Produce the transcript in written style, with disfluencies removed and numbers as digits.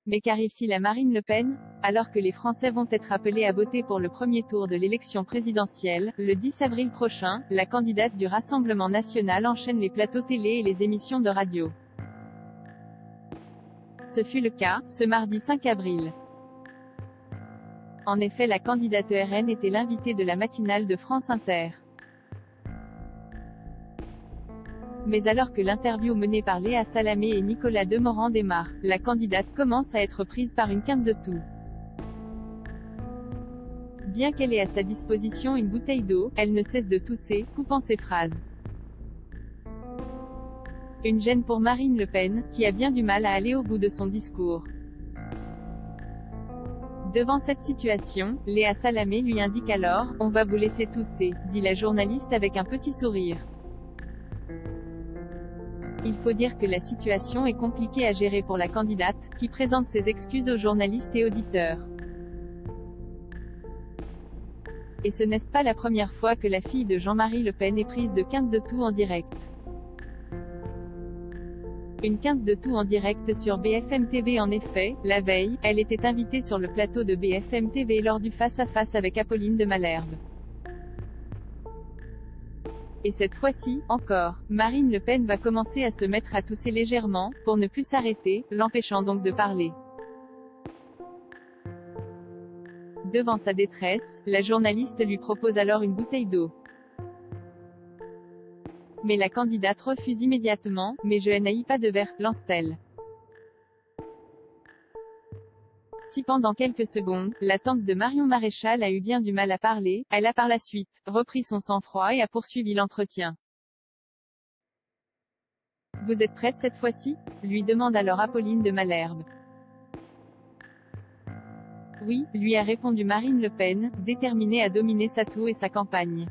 Mais qu'arrive-t-il à Marine Le Pen? Alors que les Français vont être appelés à voter pour le premier tour de l'élection présidentielle, le 10 avril prochain, la candidate du Rassemblement national enchaîne les plateaux télé et les émissions de radio. Ce fut le cas, ce mardi 5 avril. En effet, la candidate RN était l'invitée de la matinale de France Inter. Mais alors que l'interview menée par Léa Salamé et Nicolas Demorand démarre, la candidate commence à être prise par une quinte de toux. Bien qu'elle ait à sa disposition une bouteille d'eau, elle ne cesse de tousser, coupant ses phrases. Une gêne pour Marine Le Pen, qui a bien du mal à aller au bout de son discours. Devant cette situation, Léa Salamé lui indique alors « On va vous laisser tousser », dit la journaliste avec un petit sourire. Il faut dire que la situation est compliquée à gérer pour la candidate, qui présente ses excuses aux journalistes et auditeurs. Et ce n'est pas la première fois que la fille de Jean-Marie Le Pen est prise de quinte de toux en direct. Une quinte de toux en direct sur BFM TV. En effet, la veille, elle était invitée sur le plateau de BFM TV lors du face-à-face avec Apolline de Malherbe. Et cette fois-ci, encore, Marine Le Pen va commencer à se mettre à tousser légèrement, pour ne plus s'arrêter, l'empêchant donc de parler. Devant sa détresse, la journaliste lui propose alors une bouteille d'eau. Mais la candidate refuse immédiatement, « Mais je n'ai pas de verre », lance-t-elle. Si pendant quelques secondes, la tante de Marion Maréchal a eu bien du mal à parler, elle a par la suite repris son sang-froid et a poursuivi l'entretien. « Vous êtes prête cette fois-ci » lui demande alors Apolline de Malherbe. « Oui », lui a répondu Marine Le Pen, déterminée à dominer sa toux et sa campagne.